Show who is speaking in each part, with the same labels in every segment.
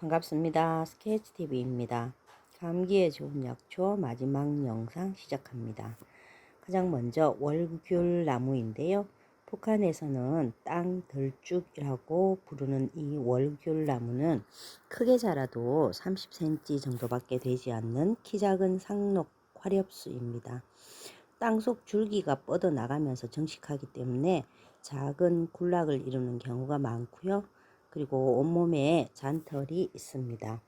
Speaker 1: 반갑습니다. 스케치TV입니다. 감기에 좋은 약초 마지막 영상 시작합니다. 가장 먼저 월귤나무인데요. 북한에서는 땅들쭉이라고 부르는 이 월귤나무는 크게 자라도 30cm 정도밖에 되지 않는 키 작은 상록 화렵수입니다. 땅속 줄기가 뻗어나가면서 정식하기 때문에 작은 군락을 이루는 경우가 많고요. 그리고 온몸에 잔털이 있습니다.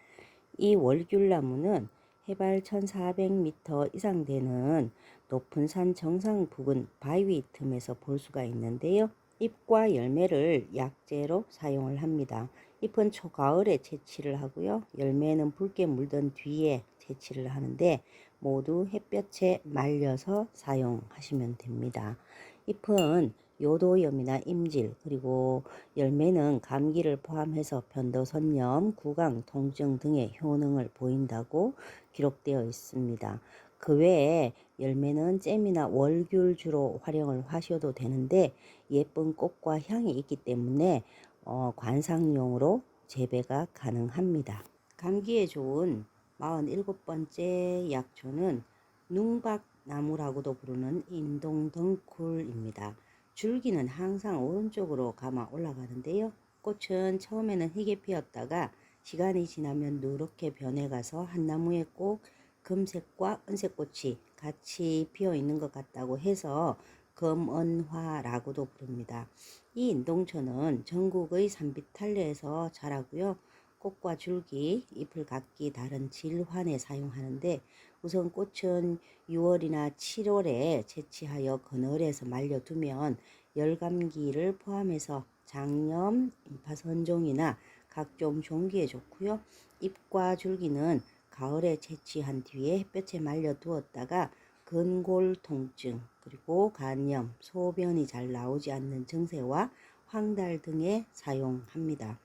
Speaker 1: 이 월귤나무는 해발 1400m 이상 되는 높은 산 정상 부근 바위 틈에서 볼 수가 있는데요. 잎과 열매를 약재로 사용을 합니다. 잎은 초가을에 채취를 하고요. 열매는 붉게 물든 뒤에 채취를 하는데 모두 햇볕에 말려서 사용하시면 됩니다. 잎은 요도염이나 임질, 그리고 열매는 감기를 포함해서 편도선염, 구강, 통증 등의 효능을 보인다고 기록되어 있습니다. 그 외에 열매는 잼이나 월귤주로 활용을 하셔도 되는데 예쁜 꽃과 향이 있기 때문에 관상용으로 재배가 가능합니다. 감기에 좋은 47번째 약초는 눅박나무라고도 부르는 인동덩굴입니다. 줄기는 항상 오른쪽으로 감아 올라가는데요. 꽃은 처음에는 희게 피었다가 시간이 지나면 누렇게 변해가서 한 나무에 꼭 금색과 은색꽃이 같이 피어 있는 것 같다고 해서 금은화라고도 부릅니다. 이 인동초는 전국의 산비탈레에서 자라고요. 꽃과 줄기, 잎을 각기 다른 질환에 사용하는데 우선 꽃은 6월이나 7월에 채취하여 그늘에서 말려두면 열감기를 포함해서 장염, 임파선종이나 각종 종기에 좋고요. 잎과 줄기는 가을에 채취한 뒤에 햇볕에 말려두었다가 근골 통증, 그리고 간염, 소변이 잘 나오지 않는 증세와 황달 등에 사용합니다.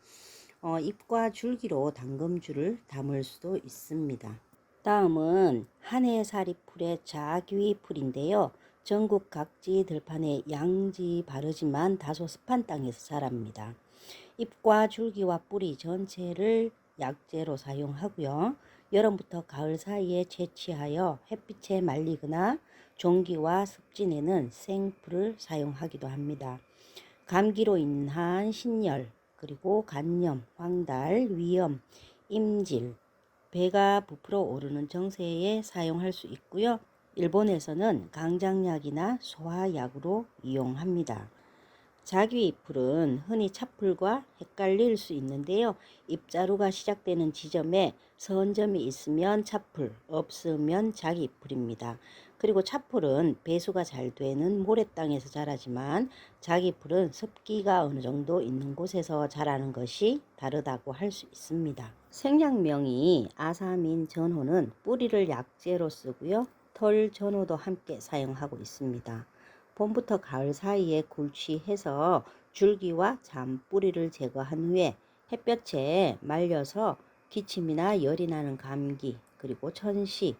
Speaker 1: 잎과 줄기로 당금주를 담을 수도 있습니다. 다음은 한해사리풀의 자귀풀인데요. 전국 각지 들판에 양지 바르지만 다소 습한 땅에서 자랍니다. 잎과 줄기와 뿌리 전체를 약재로 사용하고요. 여름부터 가을 사이에 채취하여 햇빛에 말리거나 종기와 습진에는 생풀을 사용하기도 합니다. 감기로 인한 신열, 그리고 간염, 황달, 위염, 임질, 배가 부풀어 오르는 정세에 사용할 수 있고요. 일본에서는 강장약이나 소화약으로 이용합니다. 자귀풀은 흔히 차풀과 헷갈릴 수 있는데요. 잎자루가 시작되는 지점에 선점이 있으면 차풀, 없으면 자귀풀입니다. 그리고 차풀은 배수가 잘 되는 모래땅에서 자라지만 자귀풀은 습기가 어느 정도 있는 곳에서 자라는 것이 다르다고 할 수 있습니다. 생약명이 아사민 전호는 뿌리를 약재로 쓰고요. 털 전호도 함께 사용하고 있습니다. 봄부터 가을 사이에 굴취해서 줄기와 잔뿌리를 제거한 후에 햇볕에 말려서 기침이나 열이 나는 감기, 그리고 천식,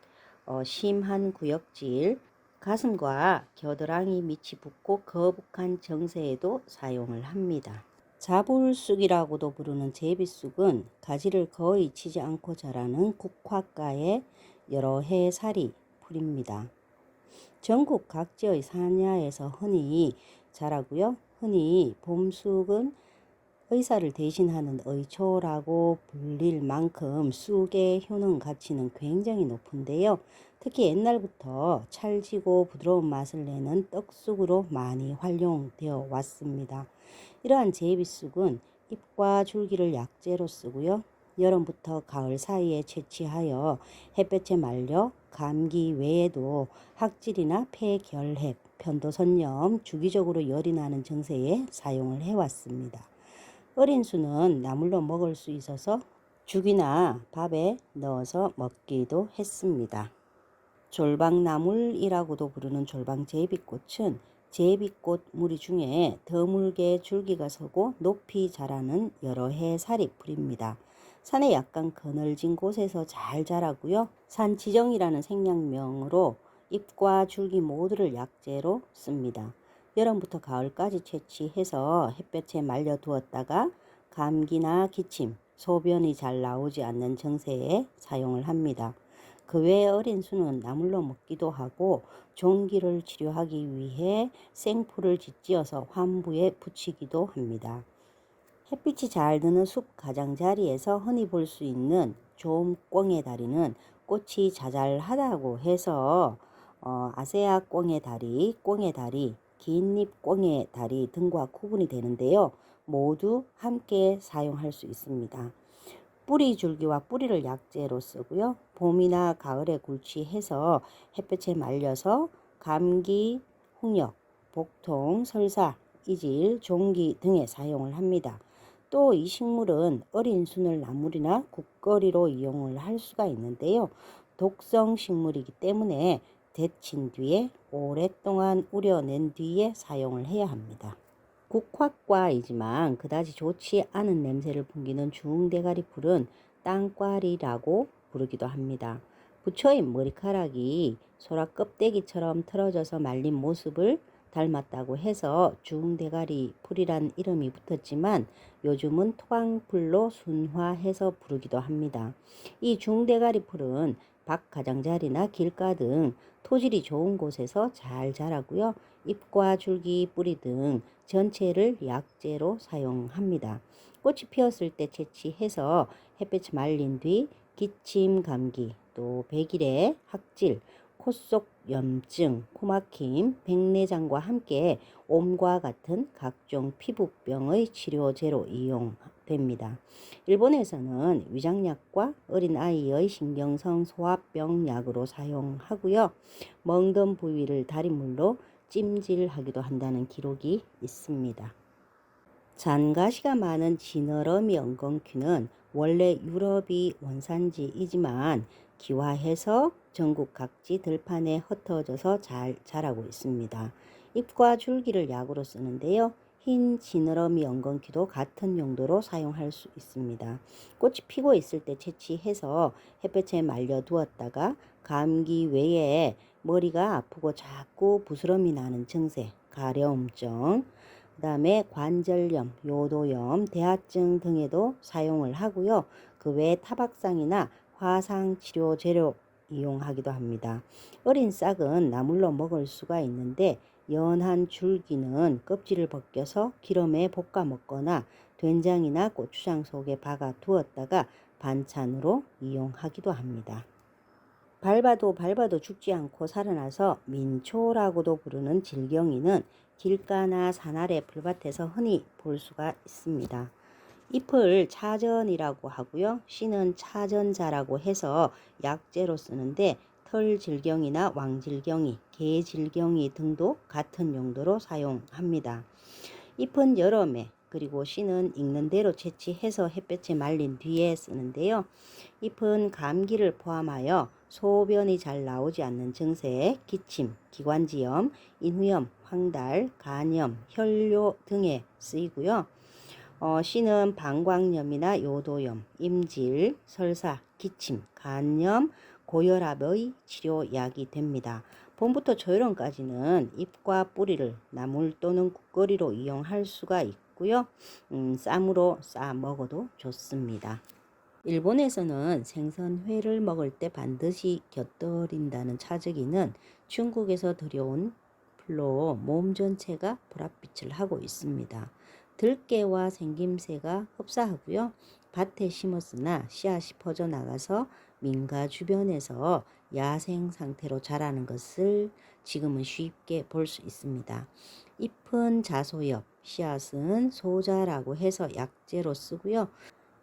Speaker 1: 심한 구역질, 가슴과 겨드랑이 밑이 붓고 거북한 정세에도 사용을 합니다. 자불쑥이라고도 부르는 제비쑥은 가지를 거의 치지 않고 자라는 국화가의 여러 해살이 풀입니다. 전국 각지의 산야에서 흔히 자라고요. 흔히 봄쑥은 의사를 대신하는 의초라고 불릴 만큼 쑥의 효능 가치는 굉장히 높은데요. 특히 옛날부터 찰지고 부드러운 맛을 내는 떡쑥으로 많이 활용되어 왔습니다. 이러한 제비쑥은 잎과 줄기를 약재로 쓰고요. 여름부터 가을 사이에 채취하여 햇볕에 말려 감기 외에도 학질이나 폐결핵, 편도선염, 주기적으로 열이 나는 증세에 사용을 해왔습니다. 어린 수는 나물로 먹을 수 있어서 죽이나 밥에 넣어서 먹기도 했습니다. 졸방나물이라고도 부르는 졸방제비꽃은 제비꽃 무리 중에 드물게 줄기가 서고 높이 자라는 여러 해살이 풀입니다. 산에 약간 그늘진 곳에서 잘 자라고요. 산지정이라는 생략명으로 잎과 줄기 모두를 약재로 씁니다. 여름부터 가을까지 채취해서 햇볕에 말려 두었다가 감기나 기침, 소변이 잘 나오지 않는 증세에 사용을 합니다. 그 외에 어린 순은 나물로 먹기도 하고 종기를 치료하기 위해 생풀을 짓지어서 환부에 붙이기도 합니다. 햇빛이 잘 드는 숲 가장자리에서 흔히 볼 수 있는 좀꽁의 다리는 꽃이 자잘하다고 해서 아세아 꽁의 다리, 긴잎 꽁의 다리 등과 구분이 되는데요. 모두 함께 사용할 수 있습니다. 뿌리 줄기와 뿌리를 약재로 쓰고요. 봄이나 가을에 굴치해서 햇볕에 말려서 감기, 홍역, 복통, 설사, 이질, 종기 등에 사용을 합니다. 또 이 식물은 어린 순을 나물이나 국거리로 이용을 할 수가 있는데요. 독성 식물이기 때문에 데친 뒤에 오랫동안 우려낸 뒤에 사용을 해야 합니다. 국화과이지만 그다지 좋지 않은 냄새를 풍기는 중대가리 풀은 땅과리라고 부르기도 합니다. 부처인 머리카락이 소라 껍데기처럼 틀어져서 말린 모습을 닮았다고 해서 중대가리 풀이란 이름이 붙었지만 요즘은 토광풀로 순화해서 부르기도 합니다. 이 중대가리 풀은 밭가장자리나 길가 등 토질이 좋은 곳에서 잘 자라고요. 잎과 줄기, 뿌리 등 전체를 약재로 사용합니다. 꽃이 피었을 때 채취해서 햇볕에 말린 뒤 기침, 감기, 또 백일에 학질, 코 속 염증, 코막힘, 백내장과 함께 옴과 같은 각종 피부병의 치료제로 이용됩니다. 일본에서는 위장약과 어린아이의 신경성 소화병 약으로 사용하고요. 멍든 부위를 다리물로 찜질하기도 한다는 기록이 있습니다. 잔가시가 많은 지느러미 엉겅퀴는 원래 유럽이 원산지이지만 기화해서 전국 각지 들판에 흩어져서 잘 자라고 있습니다. 잎과 줄기를 약으로 쓰는데요. 흰 지느러미 엉겅퀴도 같은 용도로 사용할 수 있습니다. 꽃이 피고 있을 때 채취해서 햇볕에 말려 두었다가 감기 외에 머리가 아프고 자꾸 부스럼이 나는 증세, 가려움증, 그 다음에 관절염, 요도염, 대하증 등에도 사용을 하고요. 그 외에 타박상이나 화상 치료 재료 이용하기도 합니다. 어린 싹은 나물로 먹을 수가 있는데 연한 줄기는 껍질을 벗겨서 기름에 볶아 먹거나 된장이나 고추장 속에 박아 두었다가 반찬으로 이용하기도 합니다. 밟아도 죽지 않고 살아나서 민초라고도 부르는 질경이는 길가나 산 아래 풀밭에서 흔히 볼 수가 있습니다. 잎을 차전이라고 하고요. 씨는 차전자라고 해서 약재로 쓰는데 털질경이나 왕질경이, 개질경이 등도 같은 용도로 사용합니다. 잎은 여름에 그리고 씨는 익는 대로 채취해서 햇볕에 말린 뒤에 쓰는데요. 잎은 감기를 포함하여 소변이 잘 나오지 않는 증세, 기침, 기관지염, 인후염, 황달, 간염, 혈뇨 등에 쓰이고요. 씨는 방광염이나 요도염, 임질, 설사, 기침, 간염, 고혈압의 치료약이 됩니다. 봄부터 초여름까지는 잎과 뿌리를 나물 또는 국거리로 이용할 수가 있고요. 쌈으로 싸 먹어도 좋습니다. 일본에서는 생선회를 먹을 때 반드시 곁들인다는 차저기는 중국에서 들여온 풀로 몸 전체가 보랏빛을 하고 있습니다. 들깨와 생김새가 흡사하고요. 밭에 심었으나 씨앗이 퍼져나가서 민가 주변에서 야생 상태로 자라는 것을 지금은 쉽게 볼 수 있습니다. 잎은 자소엽, 씨앗은 소자라고 해서 약재로 쓰고요.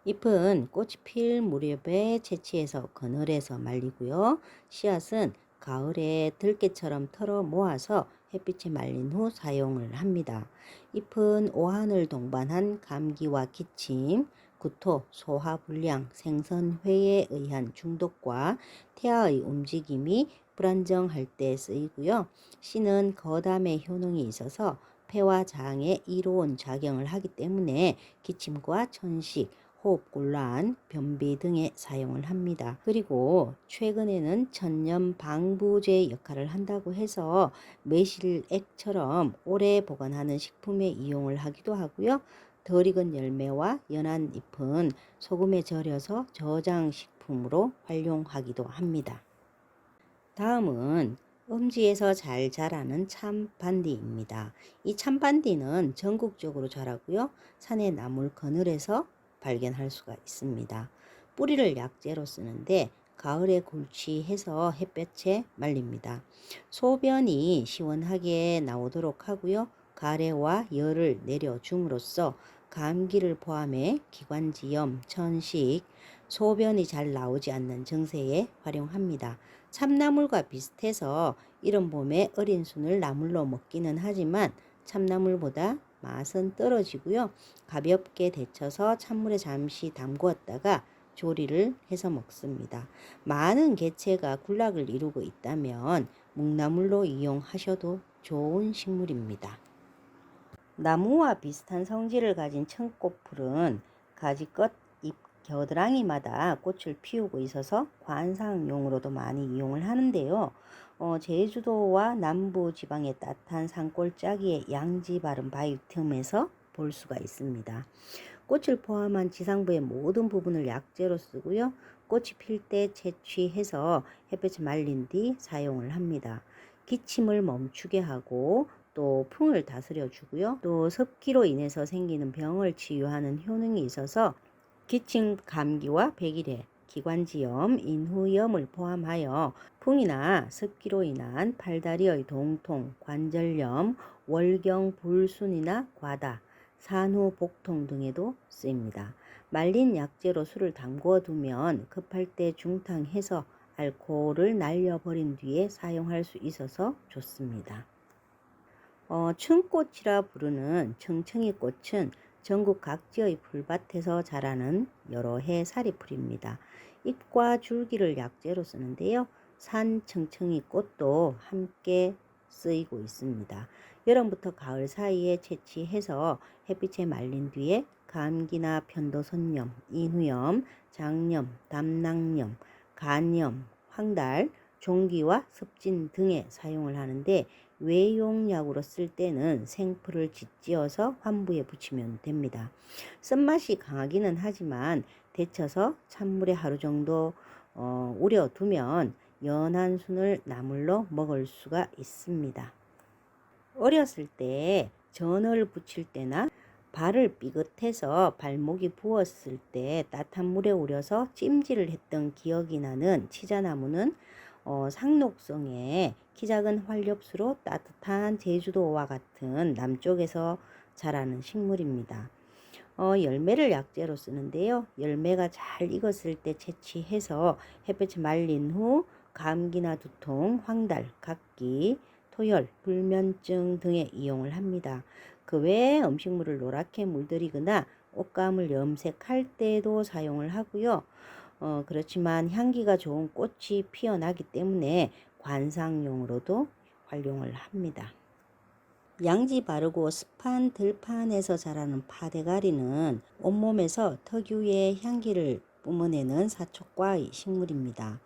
Speaker 1: 잎은 꽃이 필 무렵에 채취해서 그늘에서 말리고요. 씨앗은 가을에 들깨처럼 털어 모아서 햇빛에 말린 후 사용을 합니다. 잎은 오한을 동반한 감기와 기침, 구토, 소화불량, 생선회에 의한 중독과 태아의 움직임이 불안정할 때 쓰이고요. 씨는 거담의 효능이 있어서 폐와 장에 이로운 작용을 하기 때문에 기침과 천식, 호흡곤란, 변비 등에 사용을 합니다. 그리고 최근에는 천년 방부제 역할을 한다고 해서 매실액처럼 오래 보관하는 식품에 이용을 하기도 하고요. 덜 익은 열매와 연한 잎은 소금에 절여서 저장식품으로 활용하기도 합니다. 다음은 음지에서 잘 자라는 참반디입니다. 이 참반디는 전국적으로 자라고요. 산의 나물 그늘에서 발견할 수가 있습니다. 뿌리를 약재로 쓰는데 가을에 골치해서 햇볕에 말립니다. 소변이 시원하게 나오도록 하고요. 가래와 열을 내려줌으로써 감기를 포함해 기관지염, 천식, 소변이 잘 나오지 않는 증세에 활용합니다. 참나물과 비슷해서 이른 봄에 어린 순을 나물로 먹기는 하지만 참나물보다 맛은 떨어지고요. 가볍게 데쳐서 찬물에 잠시 담구었다가 조리를 해서 먹습니다. 많은 개체가 군락을 이루고 있다면 묵나물로 이용하셔도 좋은 식물입니다. 나무와 비슷한 성질을 가진 청꽃풀은 가지 끝, 잎, 겨드랑이마다 꽃을 피우고 있어서 관상용으로도 많이 이용을 하는데요. 제주도와 남부 지방의 따뜻한 산골짜기의 양지 바른 바위 틈에서 볼 수가 있습니다. 꽃을 포함한 지상부의 모든 부분을 약재로 쓰고요. 꽃이 필 때 채취해서 햇볕에 말린 뒤 사용을 합니다. 기침을 멈추게 하고 또 풍을 다스려 주고요. 또 습기로 인해서 생기는 병을 치유하는 효능이 있어서 기침, 감기와 백일해, 기관지염, 인후염을 포함하여 풍이나 습기로 인한 팔다리의 동통, 관절염, 월경, 불순이나 과다, 산후 복통 등에도 쓰입니다. 말린 약재로 술을 담궈 두면 급할 때 중탕해서 알코올을 날려버린 뒤에 사용할 수 있어서 좋습니다. 층꽃이라 부르는 청청이 꽃은 전국 각지의 풀밭에서 자라는 여러 해 사리풀입니다. 잎과 줄기를 약재로 쓰는데요. 산 청청이 꽃도 함께 쓰이고 있습니다. 여름부터 가을 사이에 채취해서 햇빛에 말린 뒤에 감기나 편도선염, 인후염, 장염, 담낭염, 간염, 황달, 종기와 습진 등에 사용을 하는데 외용약으로 쓸 때는 생풀을 짓지어서 환부에 붙이면 됩니다. 쓴맛이 강하기는 하지만 데쳐서 찬물에 하루 정도 우려두면 연한 순을 나물로 먹을 수가 있습니다. 어렸을 때 전을 붙일 때나 발을 삐긋해서 발목이 부었을 때 따뜻한 물에 우려서 찜질을 했던 기억이 나는 치자나무는 상록성에 키 작은 활엽수로 따뜻한 제주도와 같은 남쪽에서 자라는 식물입니다. 열매를 약재로 쓰는데요. 열매가 잘 익었을 때 채취해서 햇볕에 말린 후 감기나 두통, 황달, 각기, 토열, 불면증 등에 이용을 합니다. 그 외에 음식물을 노랗게 물들이거나 옷감을 염색할 때도 사용을 하고요. 그렇지만 향기가 좋은 꽃이 피어나기 때문에 관상용으로도 활용을 합니다. 양지 바르고 습한 들판에서 자라는 파대가리는 온몸에서 특유의 향기를 뿜어내는 사촉과의 식물입니다.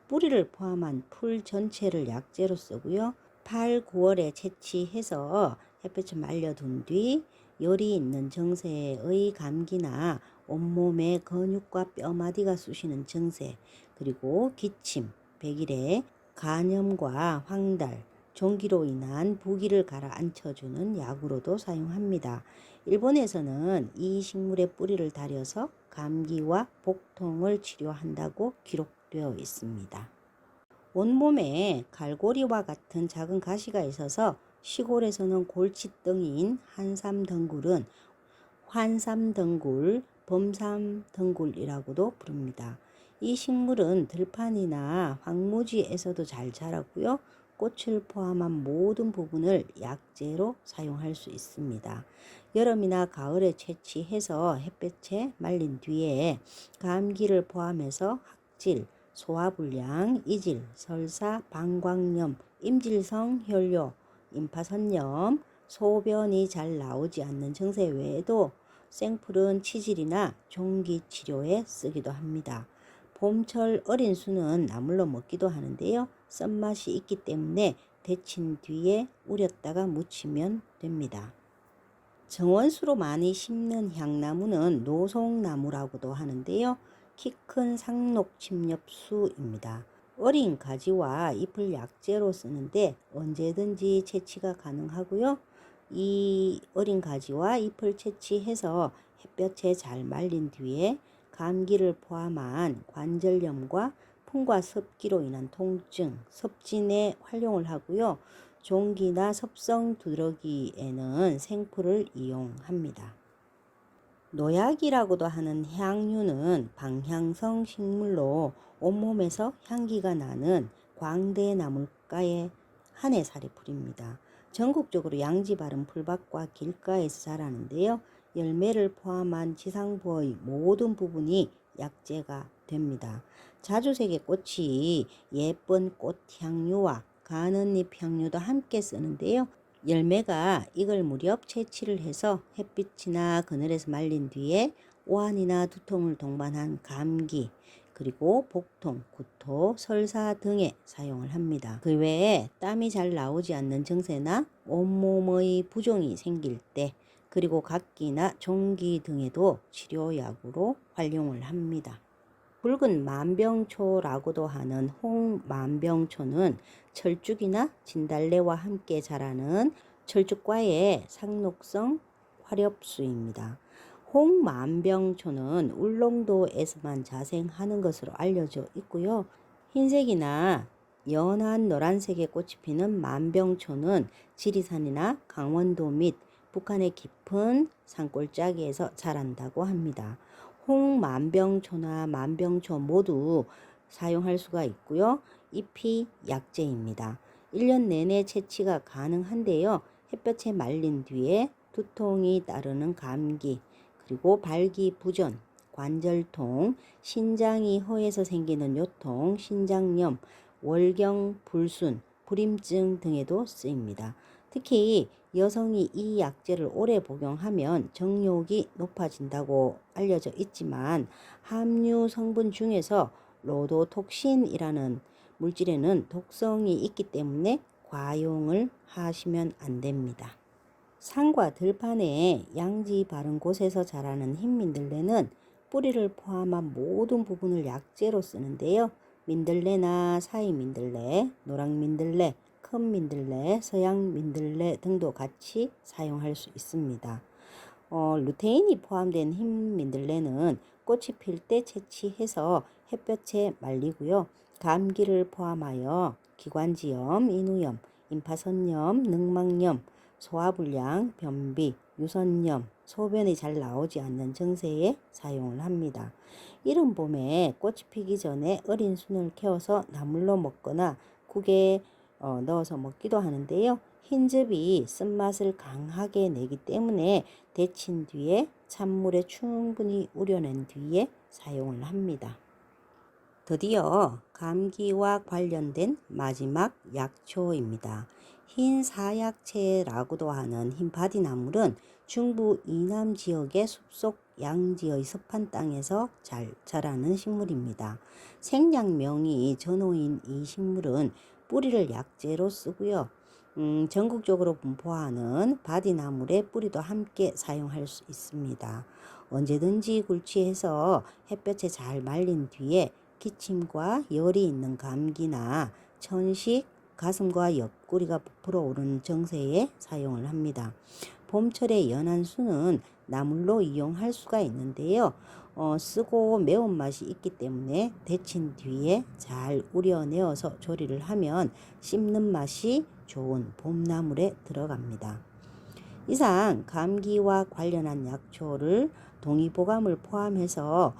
Speaker 1: 뿌리를 포함한 풀 전체를 약재로 쓰고요. 8, 9월에 채취해서 햇볕에 말려둔 뒤 열이 있는 증세의 감기나 온몸의 근육과 뼈마디가 쑤시는 증세, 그리고 기침, 백일해, 간염과 황달, 종기로 인한 부기를 가라앉혀주는 약으로도 사용합니다. 일본에서는 이 식물의 뿌리를 달여서 감기와 복통을 치료한다고 기록되어 있습니다. 온몸에 갈고리와 같은 작은 가시가 있어서 시골에서는 골칫덩이인 한삼덩굴은 환삼덩굴, 범삼덩굴이라고도 부릅니다. 이 식물은 들판이나 황무지에서도 잘 자라고요. 꽃을 포함한 모든 부분을 약재로 사용할 수 있습니다. 여름이나 가을에 채취해서 햇볕에 말린 뒤에 감기를 포함해서 학질, 소화불량, 이질, 설사, 방광염, 임질성 혈뇨, 임파선염, 소변이 잘 나오지 않는 증세 외에도 생풀은 치질이나 종기 치료에 쓰기도 합니다. 봄철 어린 순은 나물로 먹기도 하는데요. 쓴맛이 있기 때문에 데친 뒤에 우렸다가 무치면 됩니다. 정원수로 많이 심는 향나무는 노송나무라고도 하는데요. 키 큰 상록침엽수입니다. 어린 가지와 잎을 약재로 쓰는데 언제든지 채취가 가능하고요. 이 어린 가지와 잎을 채취해서 햇볕에 잘 말린 뒤에 감기를 포함한 관절염과 풍과 습기로 인한 통증, 섭진에 활용을 하고요. 종기나 섭성 두드러기에는 생풀을 이용합니다. 노약이라고도 하는 향유는 방향성 식물로 온몸에서 향기가 나는 광대나물가의 한해살이 풀입니다. 전국적으로 양지 바른 풀밭과 길가에서 자라는데요. 열매를 포함한 지상부의 모든 부분이 약재가 됩니다. 자주색의 꽃이 예쁜 꽃향유와 가는잎 향유도 함께 쓰는데요. 열매가 익을 무렵 채취를 해서 햇빛이나 그늘에서 말린 뒤에 오한이나 두통을 동반한 감기, 그리고 복통, 구토, 설사 등에 사용을 합니다. 그 외에 땀이 잘 나오지 않는 증세나 온몸의 부종이 생길 때, 그리고 각기나 종기 등에도 치료약으로 활용을 합니다. 붉은 만병초라고도 하는 홍만병초는 철쭉이나 진달래와 함께 자라는 철쭉과의 상록성 화렵수입니다. 홍만병초는 울릉도에서만 자생하는 것으로 알려져 있고요. 흰색이나 연한 노란색의 꽃이 피는 만병초는 지리산이나 강원도 및 북한의 깊은 산골짜기에서 자란다고 합니다. 홍만병초나 만병초 모두 사용할 수가 있고요. 잎이 약재입니다. 1년 내내 채취가 가능한데요. 햇볕에 말린 뒤에 두통이 따르는 감기, 그리고 발기부전, 관절통, 신장이 허해서 생기는 요통, 신장염, 월경, 불순, 불임증 등에도 쓰입니다. 특히 여성이 이 약재를 오래 복용하면 정욕이 높아진다고 알려져 있지만 함유 성분 중에서 로도톡신이라는 물질에는 독성이 있기 때문에 과용을 하시면 안 됩니다. 산과 들판에 양지 바른 곳에서 자라는 흰민들레는 뿌리를 포함한 모든 부분을 약재로 쓰는데요. 민들레나 사이민들레, 노랑민들레, 큰 민들레, 서양민들레 등도 같이 사용할 수 있습니다. 루테인이 포함된 흰민들레는 꽃이 필 때 채취해서 햇볕에 말리고요. 감기를 포함하여 기관지염, 인후염, 임파선염, 늑막염, 소화불량, 변비, 유선염, 소변이 잘 나오지 않는 증세에 사용을 합니다. 이른 봄에 꽃이 피기 전에 어린 순을 캐어서 나물로 먹거나 국에 넣어서 먹기도 하는데요. 흰즙이 쓴맛을 강하게 내기 때문에 데친 뒤에 찬물에 충분히 우려낸 뒤에 사용을 합니다. 드디어 감기와 관련된 마지막 약초입니다. 흰 사약채라고도 하는 흰 바디나물은 중부 이남 지역의 숲속 양지의 습한 땅에서 잘 자라는 식물입니다. 생략명이 전어인 이 식물은 뿌리를 약재로 쓰고요. 전국적으로 분포하는 바디나물의 뿌리도 함께 사용할 수 있습니다. 언제든지 굴치해서 햇볕에 잘 말린 뒤에 기침과 열이 있는 감기나 천식, 가슴과 옆구리가 부풀어 오르는 증세에 사용을 합니다. 봄철의 연한 수는 나물로 이용할 수가 있는데요. 쓰고 매운맛이 있기 때문에 데친 뒤에 잘 우려내어서 조리를 하면 씹는 맛이 좋은 봄나물에 들어갑니다. 이상 감기와 관련한 약초를 동의보감을 포함해서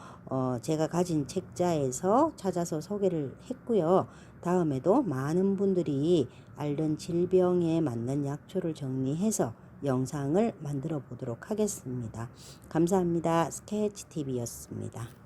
Speaker 1: 제가 가진 책자에서 찾아서 소개를 했고요. 다음에도 많은 분들이 앓는 질병에 맞는 약초를 정리해서 영상을 만들어 보도록 하겠습니다. 감사합니다. 스케치TV였습니다.